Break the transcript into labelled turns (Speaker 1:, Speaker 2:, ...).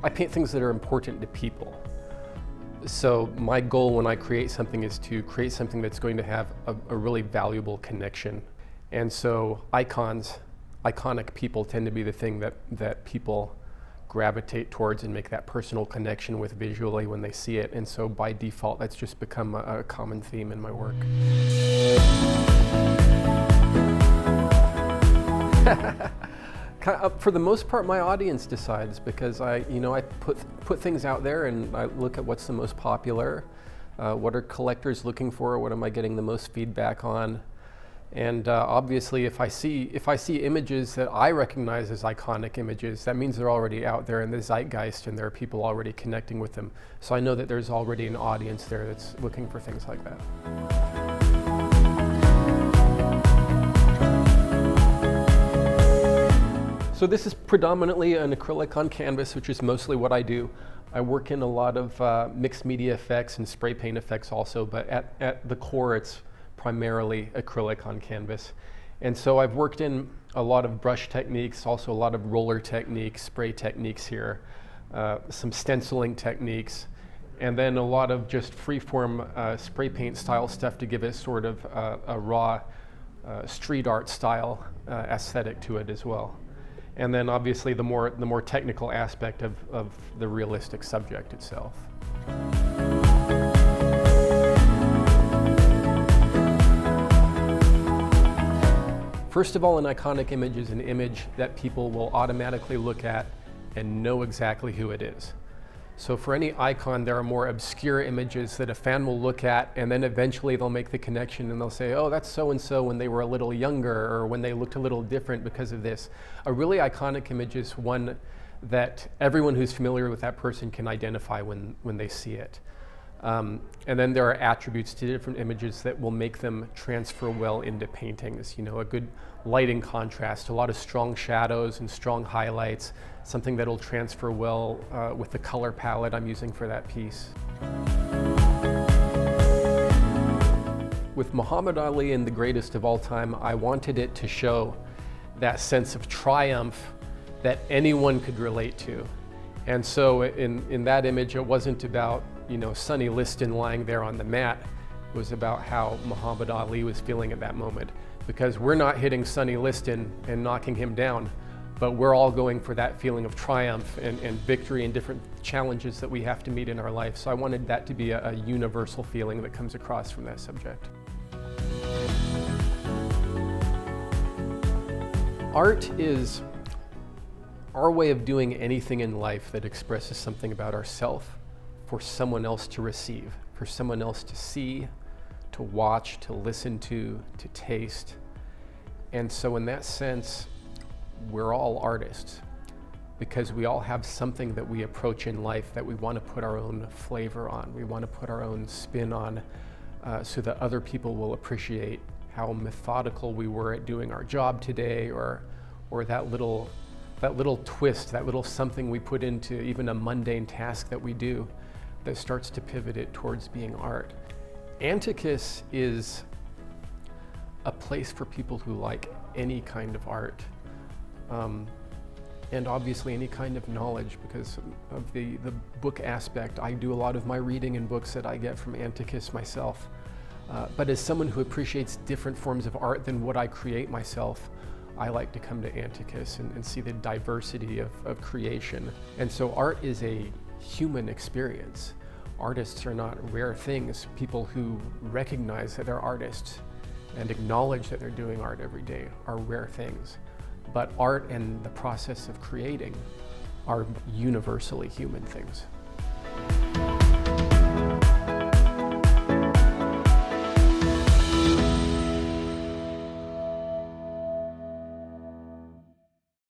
Speaker 1: I paint things that are important to people. So my goal when I create something is to create something that's going to have a really valuable connection. And so iconic people tend to be the thing that people gravitate towards and make that personal connection with visually when they see it. And so by default, that's just become a common theme in my work. For the most part, my audience decides, because I put things out there and I look at what's the most popular, what are collectors looking for, what am I getting the most feedback on, and obviously if I see images that I recognize as iconic images, that means they're already out there in the zeitgeist and there are people already connecting with them. So I know that there's already an audience there that's looking for things like that. So this is predominantly an acrylic on canvas, which is mostly what I do. I work in a lot of mixed media effects and spray paint effects also, but at the core it's primarily acrylic on canvas. And so I've worked in a lot of brush techniques, also a lot of roller techniques, spray techniques here, some stenciling techniques, and then a lot of just freeform spray paint style stuff to give it sort of a raw street art style aesthetic to it as well. And then obviously the more technical aspect of the realistic subject itself. First of all, an iconic image is an image that people will automatically look at and know exactly who it is. So for any icon, there are more obscure images that a fan will look at, and then eventually they'll make the connection and they'll say, oh, that's so-and-so when they were a little younger, or when they looked a little different because of this. A really iconic image is one that everyone who's familiar with that person can identify when they see it. And then there are attributes to different images that will make them transfer well into paintings. You know, a good lighting contrast, a lot of strong shadows and strong highlights, something that'll transfer well with the color palette I'm using for that piece. With Muhammad Ali and The Greatest of All Time, I wanted it to show that sense of triumph that anyone could relate to. And so in that image, it wasn't about, you know, Sonny Liston lying there on the mat. It was about how Muhammad Ali was feeling at that moment. Because we're not hitting Sonny Liston and knocking him down, but we're all going for that feeling of triumph and victory and different challenges that we have to meet in our life. So I wanted that to be a universal feeling that comes across from that subject. Art is our way of doing anything in life that expresses something about ourselves for someone else to receive, for someone else to see, to watch, to listen to taste. And so in that sense, we're all artists, because we all have something that we approach in life that we want to put our own flavor on. We want to put our own spin on so that other people will appreciate how methodical we were at doing our job today, or that little twist, that little something we put into even a mundane task that we do that starts to pivot it towards being art. Anticus is a place for people who like any kind of art, and obviously any kind of knowledge. Because of the book aspect, I do a lot of my reading in books that I get from Anticus myself. But as someone who appreciates different forms of art than what I create myself, I like to come to Anticus and see the diversity of creation. And so art is a human experience. Artists are not rare things. People who recognize that they're artists and acknowledge that they're doing art every day are rare things. But art and the process of creating are universally human things.